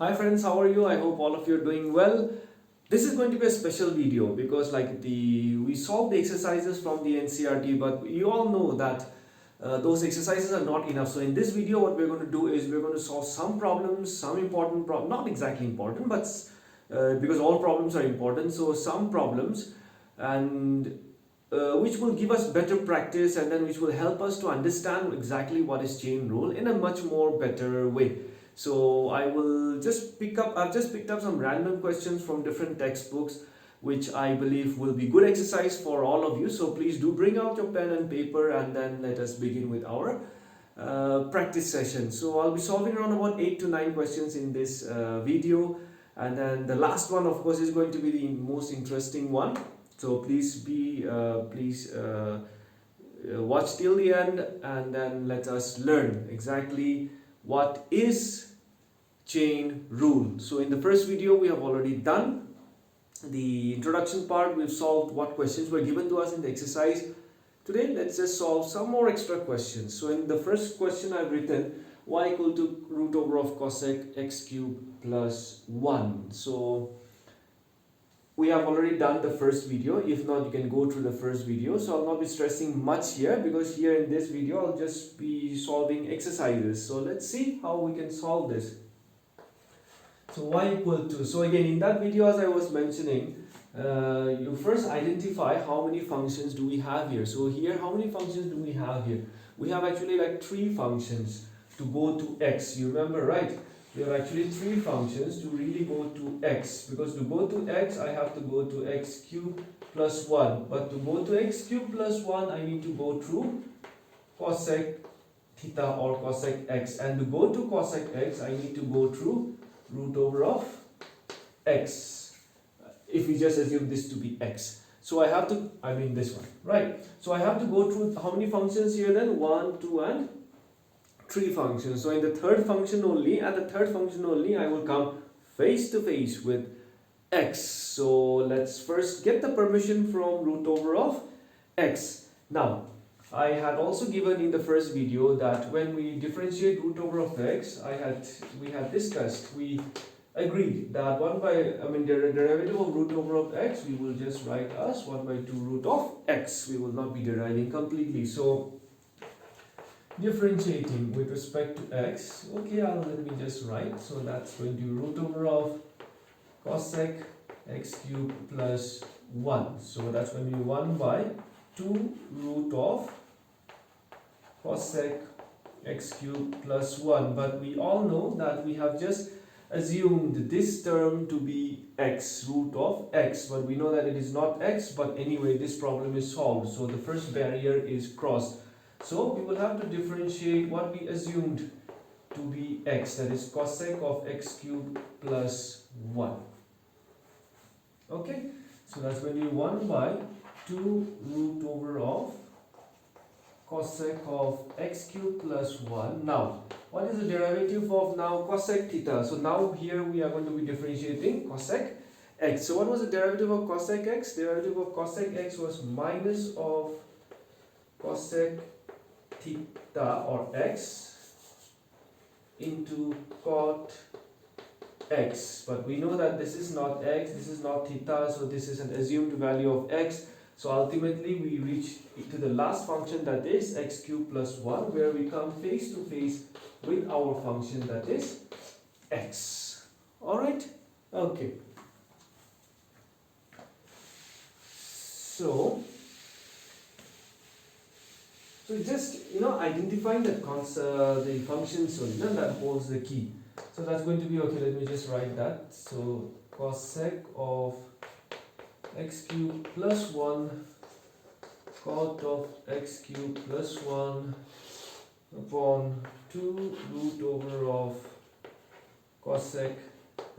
Hi friends, how are you? I hope all of you are doing well. This is going to be a special video because we solved the exercises from the NCRT, but you all know that those exercises are not enough. So in this video what we're going to do is we're going to solve some problems, some important problems, not exactly important, but because all problems are important, so some problems and which will give us better practice and then which will help us to understand exactly what is chain rule in a much more better way. So I've just picked up some random questions from different textbooks which I believe will be good exercise for all of you. So please do bring out your pen and paper and then let us begin with our practice session. So I'll be solving around about 8 to 9 questions in this video, and then the last one of course is going to be the most interesting one. So please watch till the end and then let us learn exactly what is chain rule. So in the first video we have already done the introduction part. We've solved what questions were given to us in the exercise. Today let's just solve some more extra questions. So in the first question I've written y equal to root over of cosec x cube plus 1. So we have already done the first video. If not, you can go through the first video. So I'll not be stressing much here because here in this video I'll just be solving exercises. So let's see how we can solve this. So y equal to, so again in that video as I was mentioning, you first identify how many functions do we have here. So here how many functions do we have here? We have actually like 3 functions to go to x. You remember, right? We have actually 3 functions to really go to x, because to go to x I have to go to x cube plus 1, but to go to x cube plus 1 I need to go through cosec theta or cosec x, and to go to cosec x I need to go through root over of x, if we just assume this to be x. So I have to, this one, right? So I have to go through how many functions here then? 1, 2 and 3 functions. So in the third function only, I will come face to face with x. So let's first get the permission from root over of x. Now I had also given in the first video that when we differentiate root over of x, we agreed that derivative of root over of x, we will just write as 1 by 2 root of x. We will not be deriving completely. So differentiating with respect to x, okay, let me just write. So that's going to be root over of cosec x cube plus 1. So that's going to be 1 by 2 root of cosec x cube plus 1. But we all know that we have just assumed this term to be x, root of x, but we know that it is not x, but anyway this problem is solved. So the first barrier is crossed. So we will have to differentiate what we assumed to be x, that is cosec of x cube plus 1. Okay, so that's going to be 1 by 2 root over of cosec of x cube plus 1. Now, what is the derivative of now cosec theta? So now here we are going to be differentiating cosec x. So what was the derivative of cosec x? Derivative of cosec x was minus of cosec theta or x into cot x, but we know that this is not x, this is not theta, so this is an assumed value of x. So ultimately we reach to the last function, that is x cube plus 1, where we come face to face with our function, that is x. Alright, okay. So just identifying that the function, so that holds the key. So that's going to be, okay, let me just write that. So cosec of x cube plus 1 cot of x cube plus 1 upon 2 root over of cosec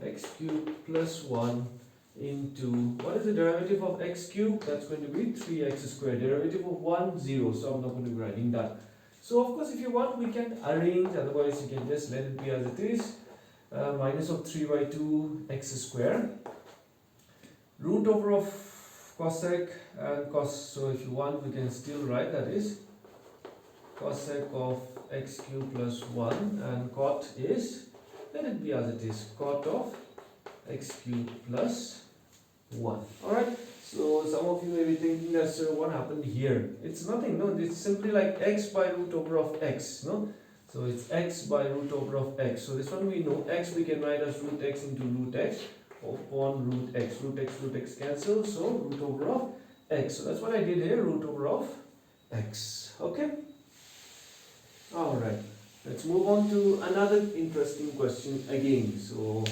x cube plus 1 into, what is the derivative of x cube? That's going to be 3x squared. Derivative of 1, 0. So I'm not going to be writing that. So of course if you want we can arrange, otherwise you can just let it be as it is. Minus of 3 by 2 x squared. Root over of cosec and cos. So if you want we can still write, that is cosec of x cube plus 1, and cot is let it be as it is, cot of x cubed plus 1. Alright, so some of you may be thinking that, sir, what happened here? It's nothing, no, it's simply like x by root over of x, no? So it's x by root over of x. So this one we know, x we can write as root x into root x upon root x. Root x cancel, so root over of x. So that's what I did here, root over of x. Okay? Alright, let's move on to another interesting question again. So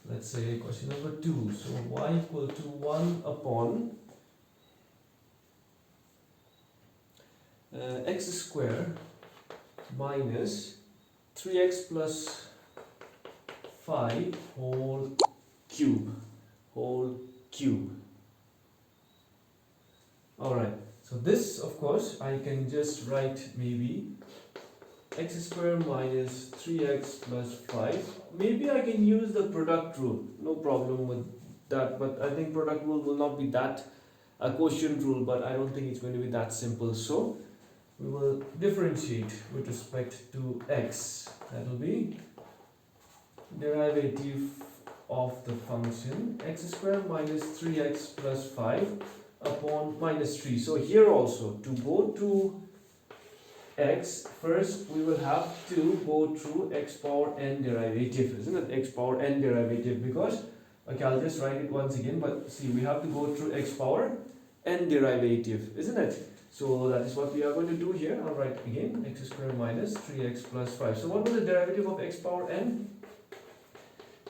let's say question number 2. So y equal to 1 upon x square minus 3x plus 5 whole cube. Alright, so this of course I can just write maybe x square minus 3x plus 5. Maybe I can use the product rule, no problem with that, but I think product rule will not be that a quotient rule, but I don't think it's going to be that simple. So we will differentiate with respect to x. That will be derivative of the function x square minus 3x plus 5 upon minus 3. So here also, to go to x, first we will have to go through x power n derivative, isn't it? X power n derivative, because, okay, I'll just write it once again, but see, we have to go through x power n derivative, isn't it? So that is what we are going to do here. I'll write again, x square minus 3x plus 5. So what was the derivative of x power n?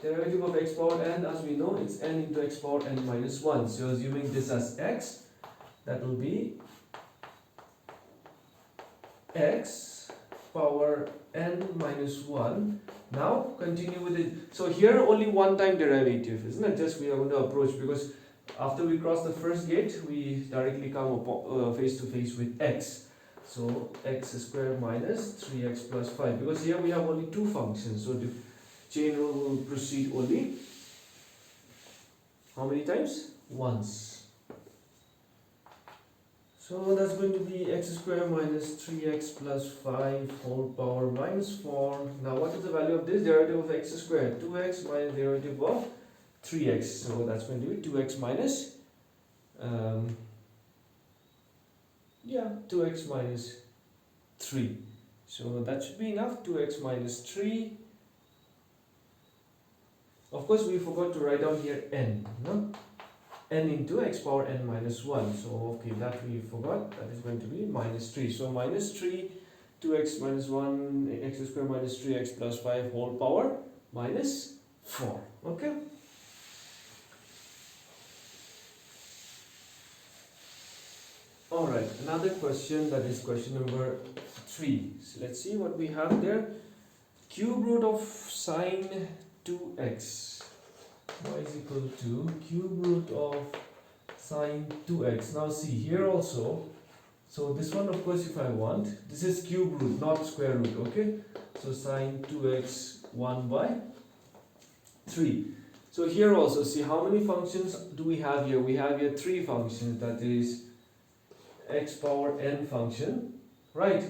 Derivative of x power n, as we know, it's n into x power n minus 1. So assuming this as x, that will be x power n minus 1. Now continue with it. So here only one time derivative, isn't it? Just we are going to approach, because after we cross the first gate, we directly come face to face with x. So x square minus 3x plus 5, because here we have only two functions. So the chain rule will proceed only how many times? Once. So that's going to be x square minus 3x plus 5 whole power minus 4. Now what is the value of this? Derivative of x squared, 2x minus derivative of 3x. So that's going to be 2x minus 2x minus 3. So that should be enough. 2x minus 3. Of course, we forgot to write down here n, no? N into x power n minus 1. So, okay, that we forgot. That is going to be minus 3. So, minus 3, 2x minus 1, x square minus 3x plus 5 whole power minus 4. Okay? Alright, another question, that is question number 3. So, let's see what we have there. Cube root of sine 2x. Y is equal to cube root of sine 2x. Now see here also, so this one of course if I want, this is cube root, not square root, okay? So sine 2x 1 by 3. So here also, see how many functions do we have here? We have here 3 functions, that is x power n function, right?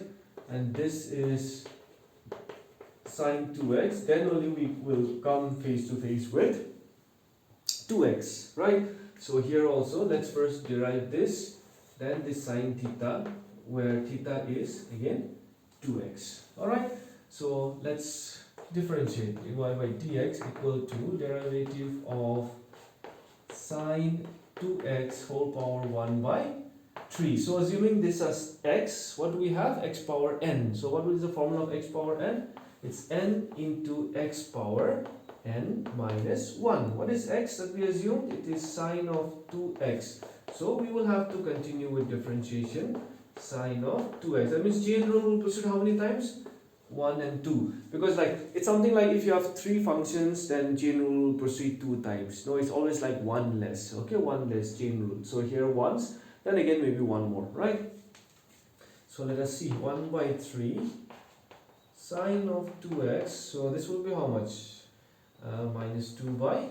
And this is sine 2x, then only we will come face to face with 2x, right? So here also, let's first derive this, then this sine theta, where theta is again 2x. Alright, so let's differentiate. Y by dx equal to derivative of sine 2x whole power 1 by 3. So assuming this as x, what do we have? X power n. So what is the formula of x power n? It's n into x power n minus 1. What is x that we assumed? It is sine of 2x. So we will have to continue with differentiation. Sine of 2x. That means chain rule will proceed how many times? 1 and 2. Because like it's something like if you have 3 functions, then chain rule will proceed 2 times. No, it's always like 1 less. Okay, 1 less chain rule. So here once, then again maybe 1 more, right? So let us see. 1 by 3 sine of 2x. So this will be how much? Minus 2 by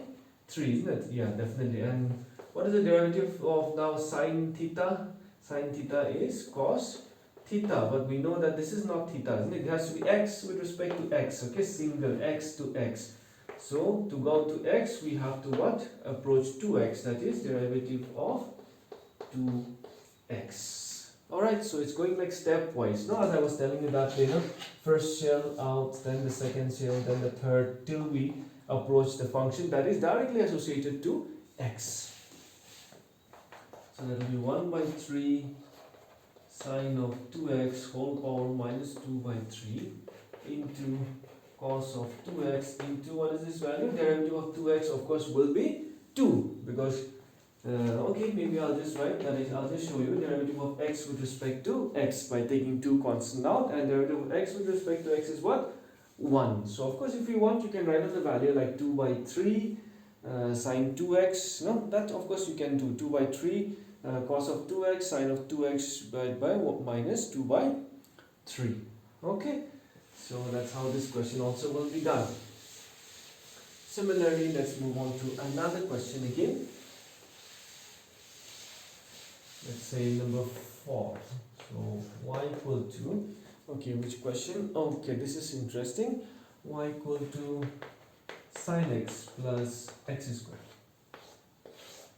3, isn't it? Yeah, definitely. And what is the derivative of now sine theta? Sine theta is cos theta, but we know that this is not theta, isn't it? It has to be x with respect to x, okay, single x to x. So to go to x, we have to what? Approach 2x, that is derivative of 2x. Alright, so it's going like stepwise. Now, as I was telling you that, first shell out, then the second shell, then the third, till we approach the function that is directly associated to x. So that will be 1 by 3 sine of 2x whole power minus 2 by 3 into cos of 2x into, what is this value? Derivative of 2x, of course, will be 2, because okay, maybe I'll just write that is, I'll just show you derivative of x with respect to x by taking 2 constant out, and derivative of x with respect to x is what? 1. So of course, if you want, you can write out the value like 2 by 3 sine 2x. No, that of course you can do 2 by 3 cos of 2x sine of 2x by minus 2 by 3. Okay, so that's how this question also will be done. Similarly, let's move on to another question again. Let's say number 4. So y equal to, okay, which question? Okay, this is interesting. Y equal to sine x plus x squared.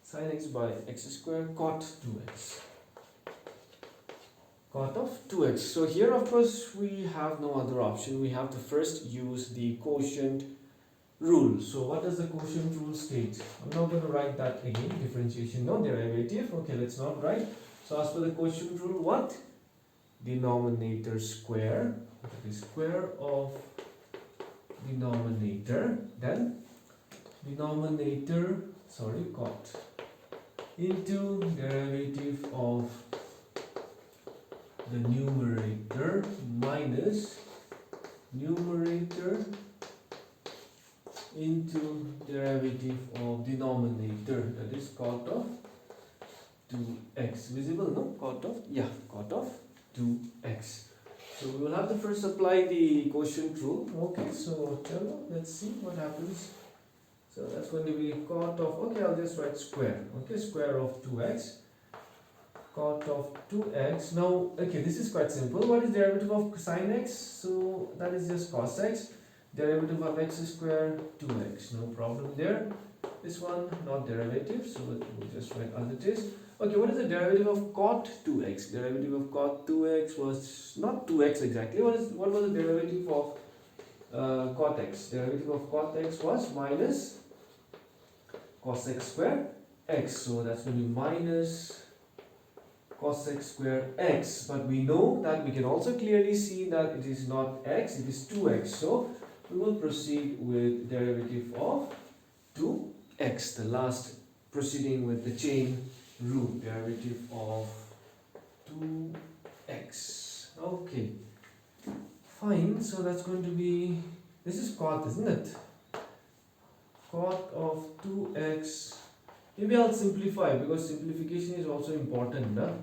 Sine x by x squared cot 2x. Cot of 2x. So here, of course, we have no other option. We have to first use the quotient rule. So what does the quotient rule state? I'm not going to write that again. Differentiation, no derivative. Okay, let's not write. So as per the quotient rule, what? Denominator square. That is square of denominator. Then denominator, sorry, cot into derivative of the numerator minus numerator into derivative of denominator, that is cot of 2x. Visible, no? Cot of, yeah, cot of 2x. So we will have to first apply the quotient rule. Okay, so let's see what happens. So that's going to be cot of, okay, I'll just write square. Okay, square of 2x. Cot of 2x. Now, okay, this is quite simple. What is derivative of sine x? So that is just cos x. Derivative of x square 2x. No problem there. This one not derivative, so we'll just write as it is. Okay, what is the derivative of cot 2x? Derivative of cot 2x was not 2x exactly. What was the derivative of cot x? Derivative of cot x was minus cos x square x. So that's going to be minus cos x square x. But we know that we can also clearly see that it is not x, it is 2x. So we will proceed with derivative of 2x. The last, proceeding with the chain rule, derivative of 2x. Okay, fine. So that's going to be, this is cot, isn't it? Cot of 2x. Maybe I'll simplify, because simplification is also important. Huh?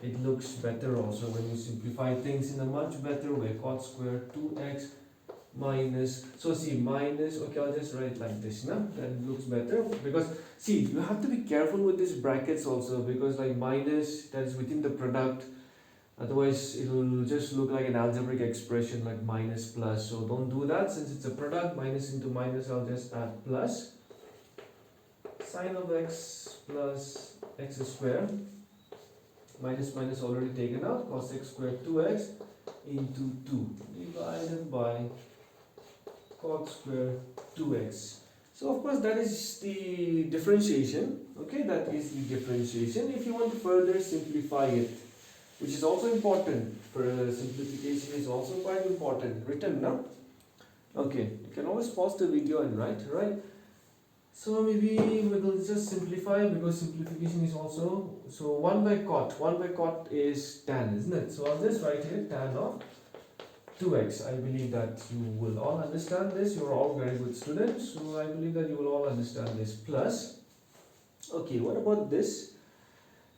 It looks better also when you simplify things in a much better way. Cot square 2x minus, so see, minus, okay, I'll just write like this, no? That looks better, because see, you have to be careful with these brackets also, because like minus, that is within the product, otherwise it will just look like an algebraic expression like minus plus. So don't do that. Since it's a product, minus into minus, I'll just add plus sine of x plus x square, minus minus already taken out, cos x square 2x into 2 divided by cot square 2x. So of course that is the differentiation. Okay, that is the differentiation. If you want to further simplify it, which is also important, for simplification is also quite important, written now. Okay, you can always pause the video and write, right? So maybe we will just simplify, because simplification is also, so 1 by cot is tan, isn't it? So I'll just write here tan of 2x. I believe that you will all understand this. You are all very good students, so I believe that you will all understand this. Plus, okay, what about this?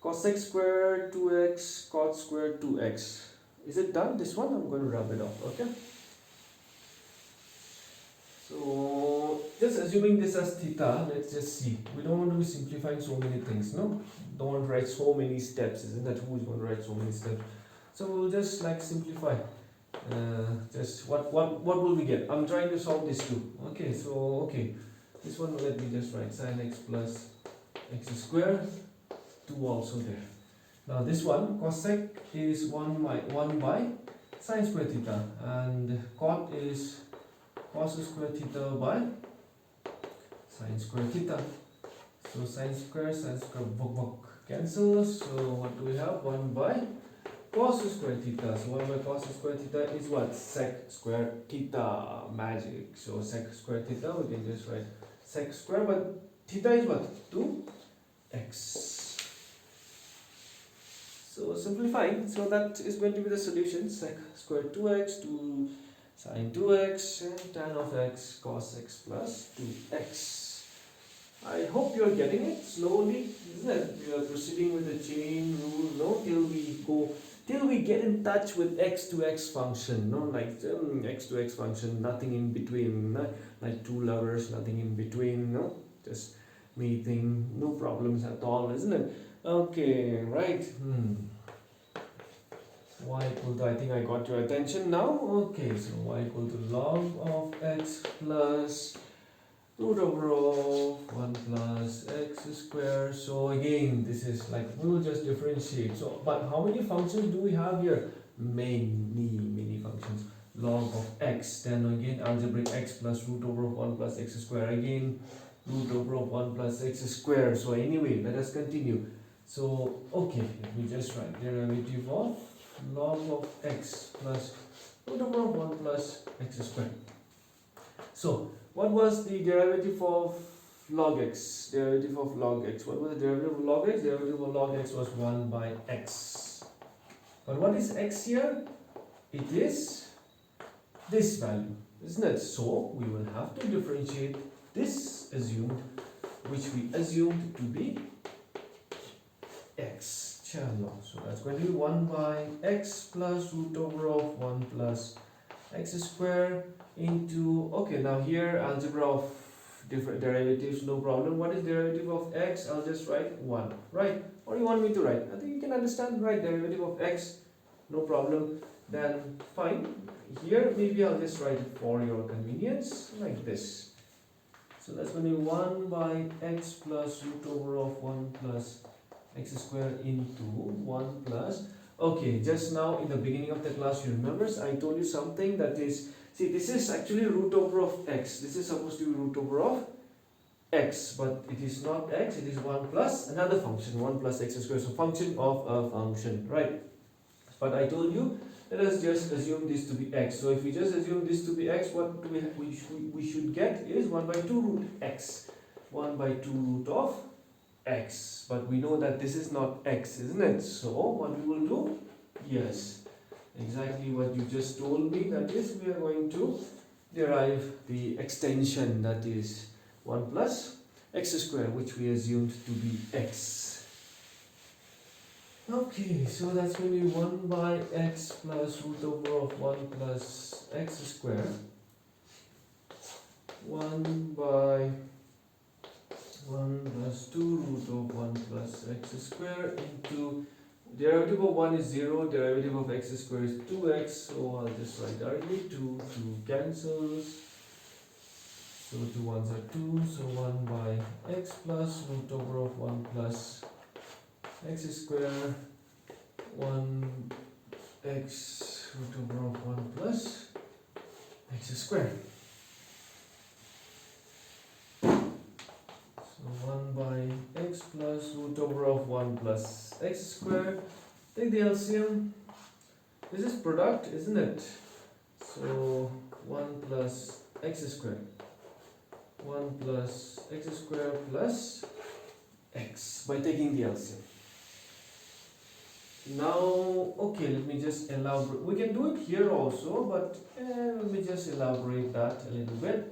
Cos x square 2x, cot square 2x. Is it done? This one I'm going to rub it off, okay? So just assuming this as theta, let's just see. We don't want to be simplifying so many things, no? Don't want to write so many steps, isn't that? Who is going to write so many steps? So we'll just like simplify. Just what will we get? I'm trying to solve this too. Okay, so okay, this one let me just write sin x plus x square 2 also there. Now this one cosec is 1 by sin square theta, and cot is cos square theta by sin square theta. So sin square cancels. So what do we have? 1 by cos square theta. So 1 by cos square theta is what? Sec square theta. Magic. So sec square theta, we can just write sec square, but theta is what? 2x. So simplifying, so that is going to be the solution. Sec square 2x to sin 2x and tan of x cos x plus 2x. I hope you are getting it slowly, isn't it? We are proceeding with the chain rule, no? Till we get in touch with x to x function, no? Like x to x function, nothing in between, no? Like two lovers, nothing in between, no? Just meeting, no problems at all, isn't it? Okay, right. Y equal to, I think I got your attention now. Okay, so y equal to log of x plus root over of 1 plus x square. So again, this is like, we'll just differentiate. So, but how many functions do we have here? Many functions. Log of x, then again algebraic x plus root over of 1 plus x square. Again, root over of 1 plus x square. So anyway, let us continue. So, okay, let me just write derivative of log of x plus root over of 1 plus x square. So, what was the derivative of log x? Derivative of log x. What was the derivative of log x? Derivative of log x was 1 by x. But what is x here? It is this value, isn't it? So, we will have to differentiate this assumed, which we assumed to be x. So that's going to be 1 by x plus root over of 1 plus x square into, okay, now here algebra of different derivatives, no problem. What is derivative of x? I'll just write 1, right? What do you want me to write? I think you can understand, right? Derivative of x, no problem. Then fine. Here maybe I'll just write it for your convenience like this. So that's going to be 1 by x plus root over of 1 plus x square into 1 plus, okay, just now in the beginning of the class, you remember I told you something that is, see, this is actually root over of x. This is supposed to be root over of x, but it is not x, it is 1 plus another function, 1 plus x square, so function of a function, right? But I told you, let us just assume this to be x. So if we just assume this to be x, what do we should get is 1 by 2 root x, 1 by 2 root of x, but we know that this is not x, isn't it? So what we will do, yes, exactly what you just told me, that is, we are going to derive the extension, that is 1 plus x square, which we assumed to be x. Okay, so that's going to be 1 by x plus root over of 1 plus x square, 1 by 1 plus 2 root of 1 plus x square into derivative of 1 is 0, derivative of x square is 2x, so I'll just write directly 2 cancels, so 2 ones are 2, so 1 by x plus root over of 1 plus x square, 1 x root over of 1 plus x square. 1 by x plus root over of 1 plus x square. Take the LCM. This is product, isn't it? So 1 plus x square. 1 plus x square plus x by taking the LCM. Now, okay, let me just elaborate. We can do it here also, but let me just elaborate that a little bit.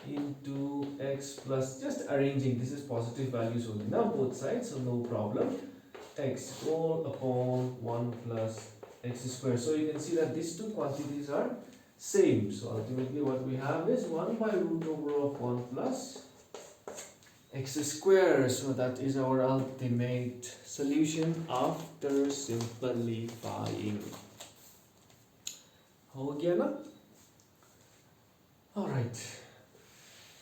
Into x plus, just arranging, this is positive values only now both sides, so no problem, x whole upon 1 plus x square. So you can see that these two quantities are same, so ultimately what we have is 1 by root over of 1 plus x square. So that is our ultimate solution after simplifying. हो गया ना? Alright,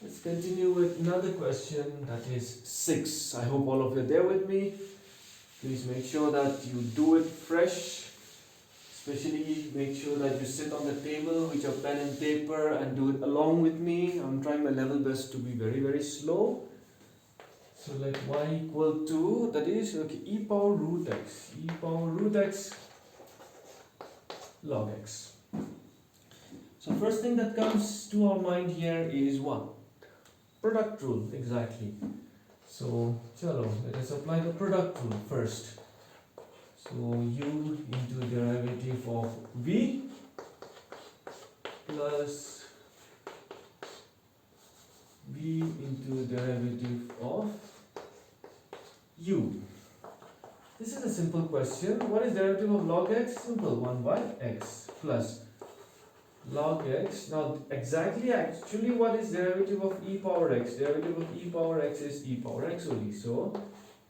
let's continue with another question, that is 6. I hope all of you are there with me. Please make sure that you do it fresh. Especially make sure that you sit on the table with your pen and paper and do it along with me. I'm trying my level best to be very, very slow. So let y equal to, that is, okay, e power root x log x. So first thing that comes to our mind here is what? Product rule, exactly. So, chalo, let us apply the product rule first. So u into derivative of v plus v into derivative of u. This is a simple question. What is derivative of log x? Simple, 1 by x plus log x. Now exactly actually what is derivative of e power x? Derivative of e power x is e power x only. So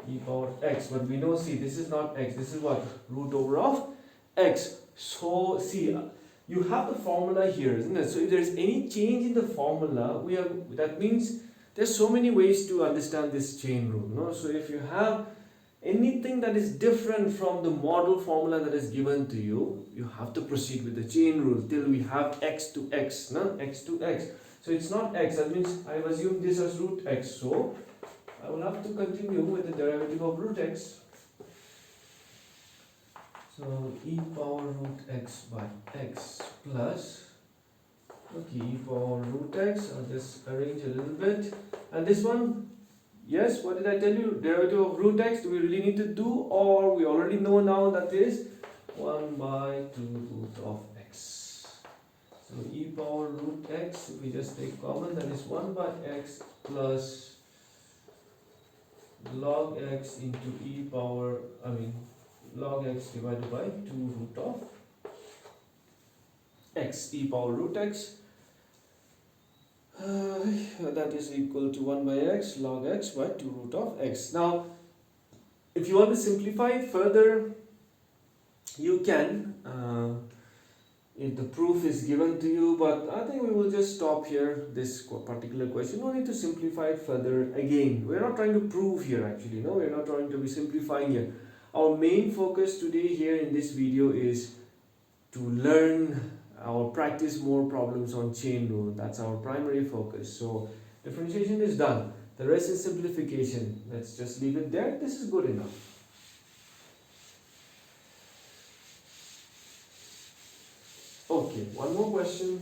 e power x, but we know, see, this is not x, this is what? Root over of x. So see, you have the formula here, isn't it? So if there is any change in the formula, that means there's so many ways to understand this chain rule, no? So if you have anything that is different from the model formula that is given to you, you have to proceed with the chain rule till we have x to x, no? X to x. So it's not x, that means I have assumed this as root x, so I will have to continue with the derivative of root x. So e power root x by x plus, okay, e power root x, I'll just arrange a little bit. And this one, yes, what did I tell you? Derivative of root x, do we really need to do, or we already know now that is 1 by 2 root of x. So e power root x, if we just take common, that is 1 by x plus log x into e power, log x divided by 2 root of x, e power root x. That is equal to 1 by x log x by 2 root of x. Now, if you want to simplify it further, you can. If the proof is given to you, but I think we will just stop here, this particular question. No need to simplify it further. Again, we're not trying to prove here actually, no, we're not trying to be simplifying here. Our main focus today here in this video is to learn or practice more problems on chain rule. That's our primary focus. So differentiation is done. The rest is simplification. Let's just leave it there. This is good enough. Okay, one more question.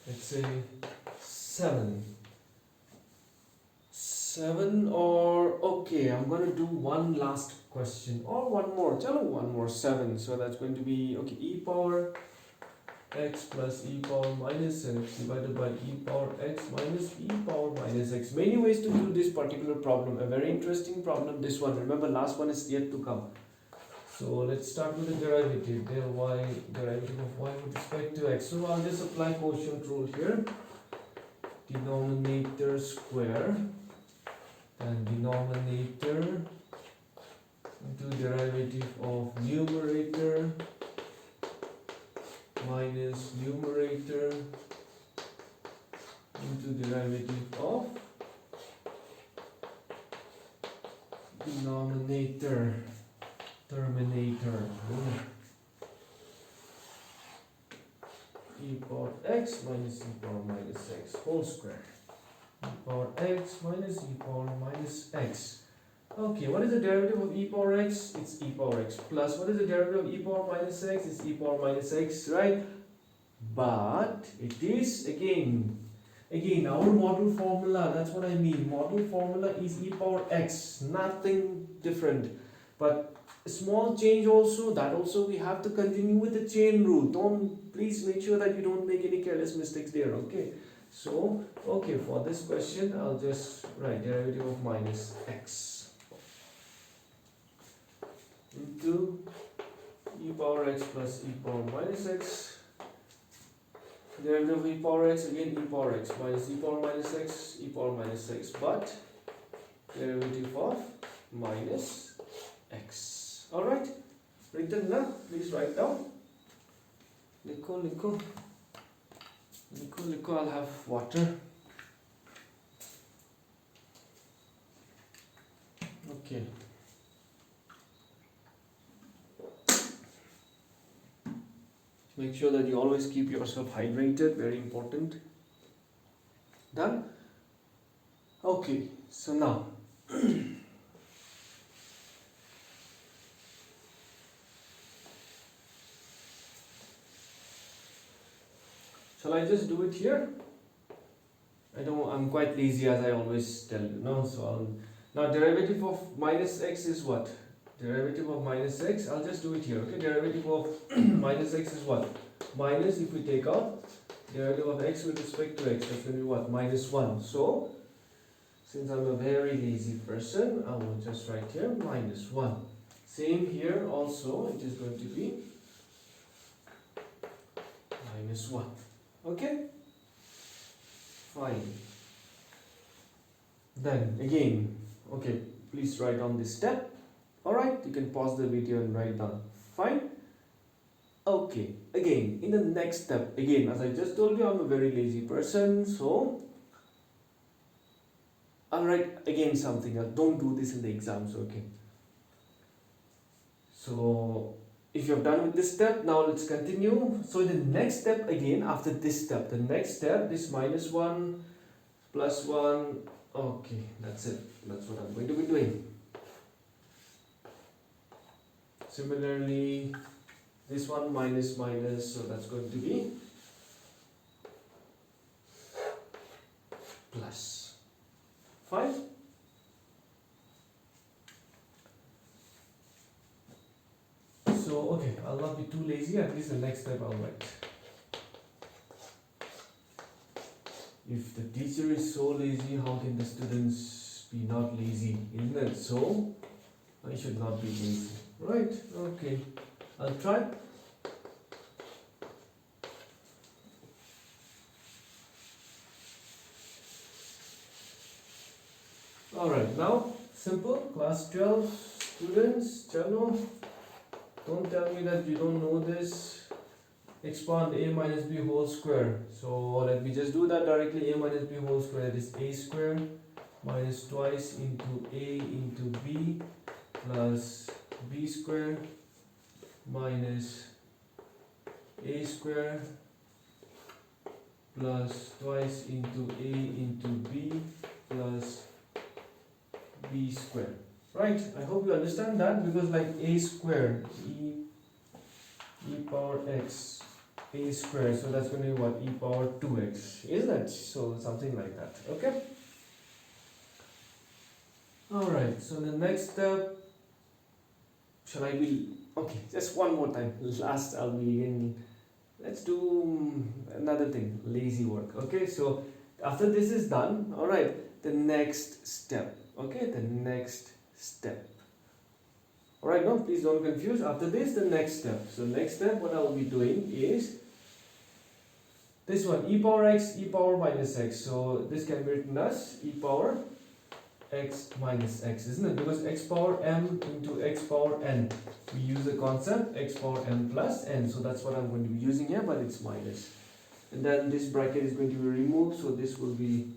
Let's say 7. 7 or, okay, I'm going to do one last question or one more. Tell me one more, 7. So that's going to be, okay, e power x plus e power minus x divided by e power x minus e power minus x. Many ways to do this particular problem. A very interesting problem, this one. Remember, last one is yet to come. So let's start with the derivative. Del y, derivative of y with respect to x. So I'll just apply quotient rule here. Denominator square and denominator into derivative of numerator minus numerator into derivative of denominator. Terminator. E power x minus e power minus x whole square. E power x minus e power minus x. Okay, what is the derivative of e power x? It's e power x plus. What is the derivative of e power minus x? It's e power minus x, right? But it is again our model formula. That's what I mean. Model formula is e power x, nothing different. But a small change also, that also we have to continue with the chain rule. Please make sure that you don't make any careless mistakes there, okay? So, okay, for this question, I'll just write derivative of minus x into e power x plus e power minus x Derivative of e power x, again e power x minus e power minus x, e power minus x, but derivative of minus x. Alright, written now, please write down. Nico, I'll have water. Okay. Make sure that you always keep yourself hydrated, very important. Done? Okay, so now shall I just do it here? I'm quite lazy, as I always tell you, no? So now derivative of minus x is what? Derivative of minus x, I'll just do it here, okay? Derivative of minus x is what? Minus, if we take out derivative of x with respect to x, that's going to be what? Minus 1. So, since I'm a very lazy person, I will just write here minus 1. Same here also, it is going to be minus 1. Okay? Fine. Then again, okay, please write down this step. Alright, you can pause the video and write down. Fine. Okay, again, in the next step, again, as I just told you, I'm a very lazy person, so I'll write again something else. Don't do this in the exams, okay? So, if you have done with this step, now let's continue. So, the next step again, after this step, the next step, this minus 1, plus 1, okay, that's it. That's what I'm going to be doing. Similarly, this one minus minus, so that's going to be plus. Fine? So, okay, I'll not be too lazy, at least the next step I'll write. If the teacher is so lazy, how can the students be not lazy? Isn't it so? I should not be lazy. Right, okay. I'll try. Alright, now, simple, class 12 students, chalo. Don't tell me that you don't know this. Expand a minus b whole square. So let me just do that directly. A minus b whole square, that is a square minus twice into a into b plus b square minus a square plus twice into a into b plus b square. Right, I hope you understand that, because like a square, e power x, a square, so that's going to be what? E power 2x, isn't it? So something like that, okay? Alright, so the next step, shall I be, okay, just one more time, last I'll be in, let's do another thing, lazy work, okay? So after this is done, alright, the next step, okay, the next step. Alright, no, please don't confuse. After this, the next step. So next step, what I will be doing is this one, e power x, e power minus x. So this can be written as e power x minus x, isn't it? Because x power m into x power n. We use the concept x power m plus n. So that's what I'm going to be using here, but it's minus. And then this bracket is going to be removed. So this will be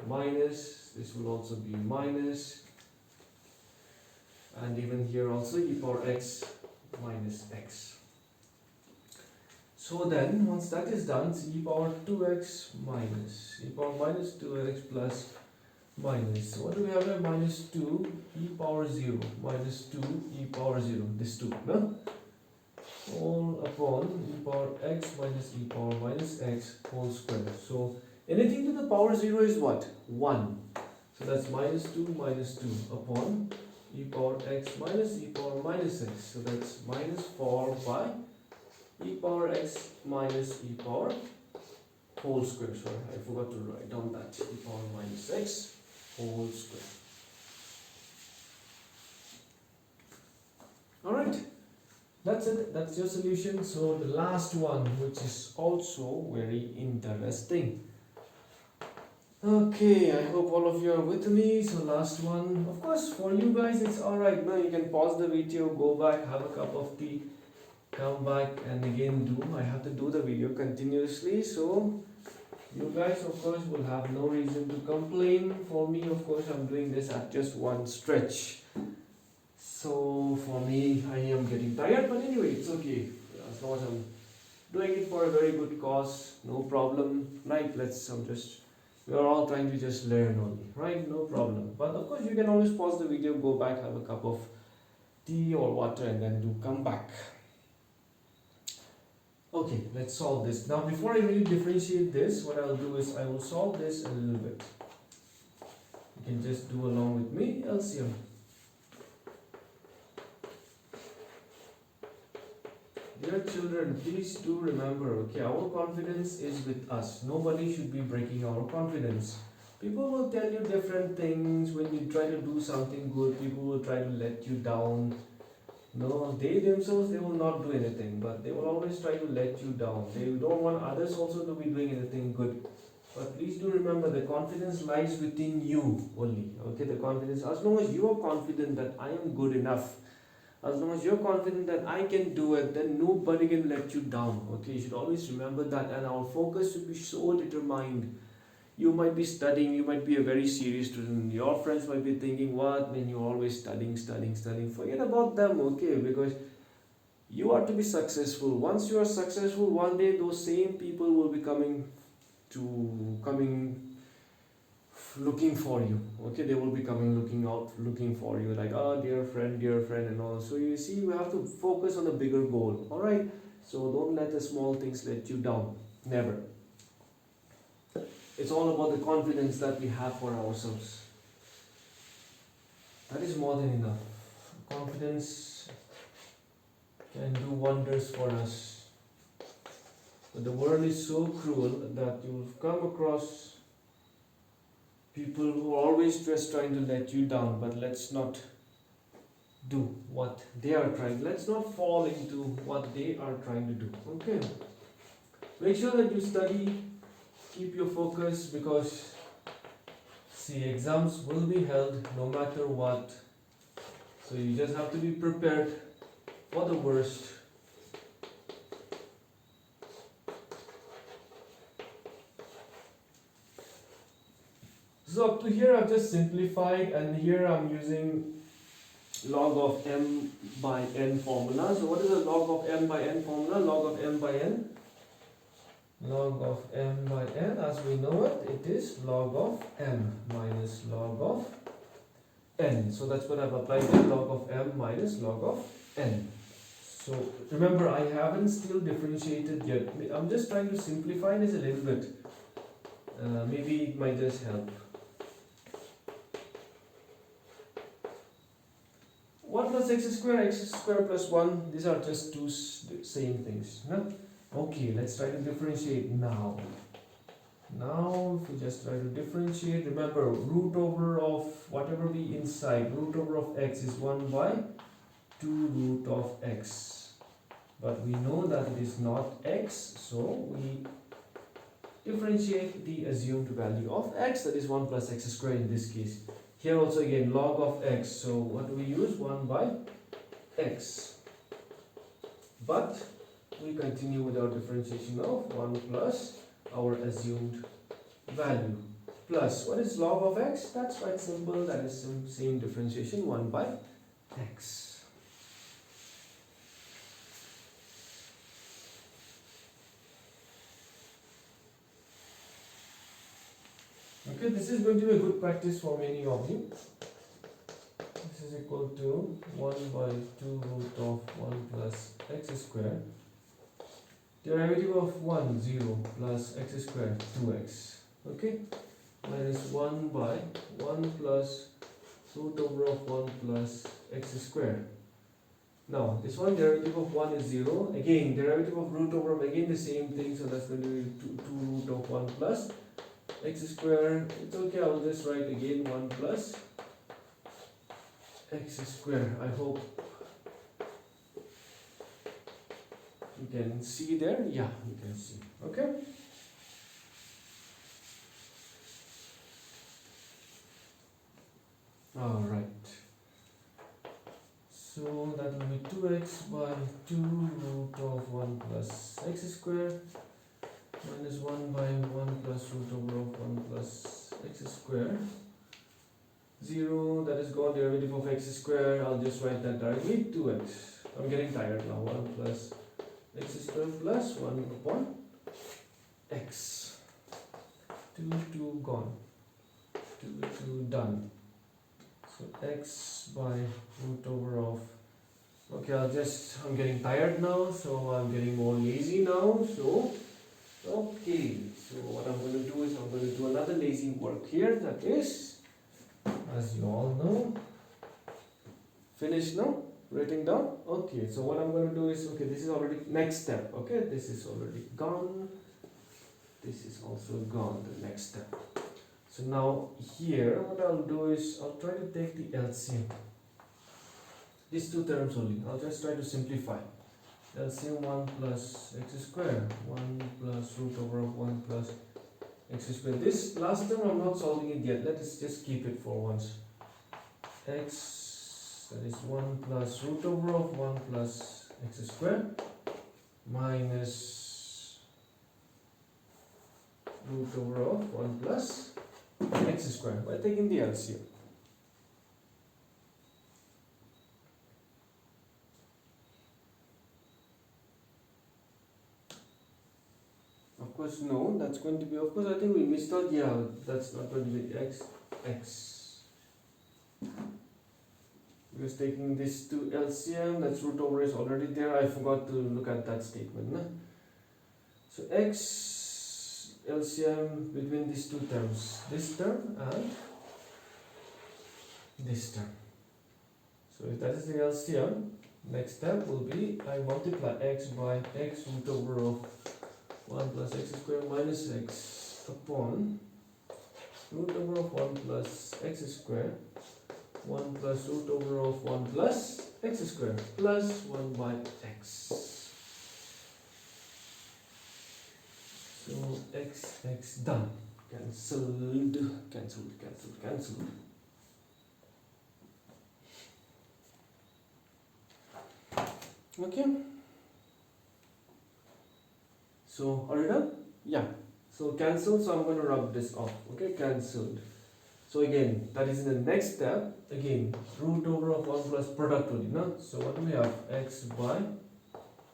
minus. This will also be minus. And even here also e power x minus x. So then once that is done, it's e power 2x minus e power minus 2x plus minus. So what do we have here? Minus 2 e power 0 minus 2 e power 0. This 2, no? All upon e power x minus e power minus x whole square. So anything to the power 0 is what? 1. So that's minus 2 upon e power x minus e power minus x. So that's minus 4 by e power x minus e power whole square. Sorry, I forgot to write down that. E power minus x whole square. Alright. That's it, that's your solution. So the last one, which is also very interesting. Okay, I hope all of you are with me. So last one, of course, for you guys it's alright. Now you can pause the video, go back, have a cup of tea, come back and again do. I have to do the video continuously, so you guys of course will have no reason to complain. For me, of course, I'm doing this at just one stretch. So for me, I am getting tired, but anyway, it's okay. As long as I'm doing it for a very good cause, no problem. Right? We are all trying to just learn only, right? No problem. But of course, you can always pause the video, go back, have a cup of tea or water, and then do come back. Okay, let's solve this. Now, before I really differentiate this, what I'll do is I will solve this a little bit. You can just do along with me, LCM. Dear children, please do remember, okay, our confidence is with us. Nobody should be breaking our confidence. People will tell you different things when you try to do something good. People will try to let you down. No, they themselves, they will not do anything, but they will always try to let you down. They don't want others also to be doing anything good. But please do remember, the confidence lies within you only. Okay, the confidence, as long as you are confident that I am good enough, as long as you're confident that I can do it, then nobody can let you down. Okay, you should always remember that, and our focus should be so determined. You might be studying, you might be a very serious student. Your friends might be thinking, what, man, you're always studying, studying, studying. Forget about them, okay, because you are to be successful. Once you are successful, one day those same people will be coming looking for you. Okay, they will be coming looking out, looking for you, like, oh, dear friend, and all. So you see, we have to focus on the bigger goal. All right, so don't let the small things let you down. Never. It's all about the confidence that we have for ourselves. That is more than enough. Confidence can do wonders for us. But the world is so cruel that you'll come across people who are always just trying to let you down. But let's not do what they are trying. Let's not fall into what they are trying to do. Okay. Make sure that you study. Keep your focus, because see, exams will be held no matter what. So you just have to be prepared for the worst. So up to here I've just simplified, and here I'm using log of m by n formula. So what is the log of m by n formula? Log of m by n. Log of m by n, as we know it, it is log of m minus log of n. So that's what I've applied here, log of m minus log of n. So remember, I haven't still differentiated yet. I'm just trying to simplify this a little bit. Maybe it might just help. 1 plus x square plus 1, these are just two same things. No? Okay, let's try to differentiate now. Now, if we just try to differentiate, remember, root over of whatever be inside, root over of x is 1 by 2 root of x. But we know that it is not x, so we differentiate the assumed value of x, that is 1 plus x squared in this case. Here also again, log of x, so what do we use? 1 by x. But we continue with our differentiation of 1 plus our assumed value plus, what is log of x? That's quite simple, that is same differentiation, 1 by x. Okay, this is going to be a good practice for many of you. This is equal to 1 by 2 root of 1 plus x squared. Derivative of 1, 0 plus x squared, 2x. Okay, minus 1 by 1 plus root over of 1 plus x squared. Now, this one, derivative of 1 is 0. Again, derivative of root over of, again the same thing, so that's going to be 2 root of 1 plus x squared. It's okay, I will just write again 1 plus x squared. I hope can see there. Yeah, you can see. Okay. All right. So that will be 2x by 2 root of 1 plus x square minus 1 by 1 plus root over of 1 plus x square. 0, that is gone, derivative of x square, I'll just write that directly, 2x. I'm getting tired now, 1 plus x square plus 1 upon x. 2 gone, 2 done. So x by root over of, okay, I'm getting tired now, so I'm getting more lazy now, so, okay, so what I'm going to do is I'm going to do another lazy work here, that is, as you all know, finish now, writing down, okay, so what I'm going to do is, okay, this is already, next step, okay, this is already gone, this is also gone, the next step. So now here, what I'll do is, I'll try to take the LCM. These two terms only, I'll just try to simplify. LCM 1 plus x square, 1 plus root over of 1 plus x square. This last term I'm not solving it yet, let us just keep it for once. X, that is 1 plus root over of 1 plus x square minus root over of 1 plus x square by taking the LCM. Of course, no, that's going to be, of course, I think we missed out, yeah, that's not going to be x. Because taking this to LCM, that's root over is already there, I forgot to look at that statement. No? So x LCM between these two terms, this term and this term. So if that is the LCM, next step will be I multiply x by x root over of 1 plus x square minus x upon root over of 1 plus x square 1 plus root over of 1 plus x square plus 1 by x. So x done. Cancelled. Okay. So are you done? Yeah. So cancelled. So I'm going to rub this off. Okay, cancelled. So again, that is in the next step. Again, root over of 1 plus product only. No? So what do we have? X by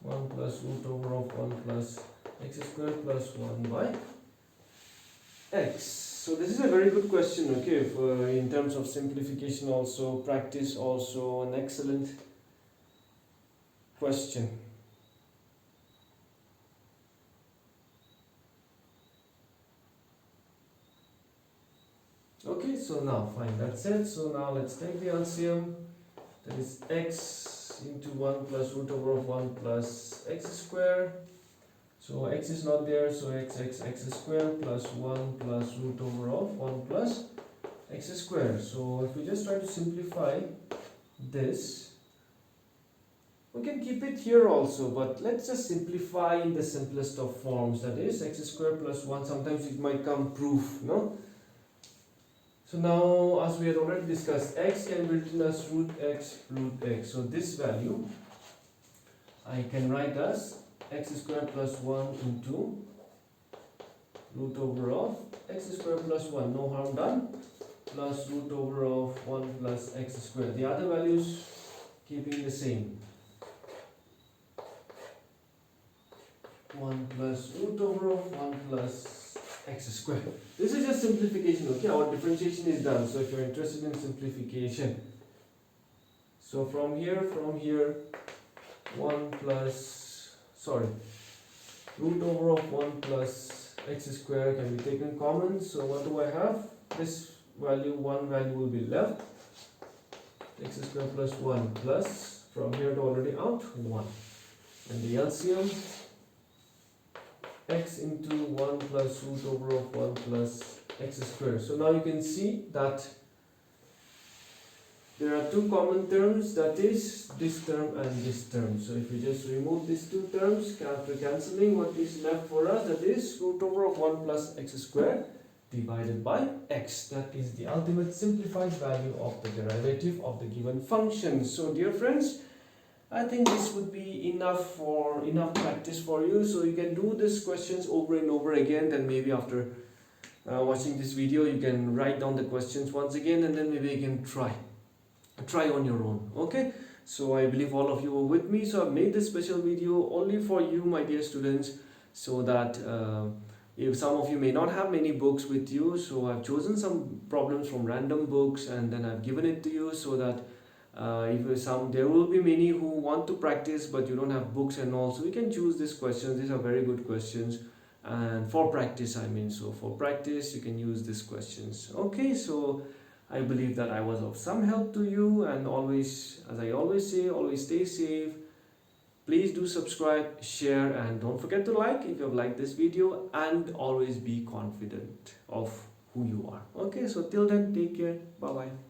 1 plus root over of 1 plus x square plus 1 by x. So this is a very good question, okay, for in terms of simplification also, practice also, an excellent question. Okay, so now fine, that's it. So now let's take the LCM, that is x into 1 plus root over of 1 plus x square. So x is not there, so x square plus 1 plus root over of 1 plus x square. So if we just try to simplify this, we can keep it here also, but let's just simplify in the simplest of forms, that is x square plus 1. Sometimes it might come proof, no? So now, as we had already discussed, x can be written as root x. So this value I can write as x square plus 1 into root over of x square plus 1, no harm done, plus root over of 1 plus x square. The other values keeping the same. 1 plus root over of 1 plus x square. This is just simplification, okay? Our differentiation is done. So if you're interested in simplification, so from here, 1 plus, root over of 1 plus x square can be taken common. So what do I have? This value, one value will be left. X square plus 1 plus, from here to already out, 1. And the LCM, x into 1 plus root over of 1 plus x square. So now you can see that there are two common terms, that is this term and this term. So if we just remove these two terms, after cancelling, what is left for us, that is root over of 1 plus x squared divided by x. That is the ultimate simplified value of the derivative of the given function. So dear friends, I think this would be enough practice for you. So you can do these questions over and over again. Then maybe after watching this video, you can write down the questions once again, and then maybe you can try on your own. Okay, so I believe all of you were with me. So I've made this special video only for you, my dear students, so that if some of you may not have many books with you, so I've chosen some problems from random books and then I've given it to you, so that there will be many who want to practice but you don't have books and all, so you can choose these questions. These are very good questions, and for practice, I mean, so for practice you can use these questions. Okay, so I believe that I was of some help to you, and always, as I always say, always stay safe. Please do subscribe, share, and don't forget to like if you have liked this video, and always be confident of who you are. Okay, so till then, take care. Bye bye.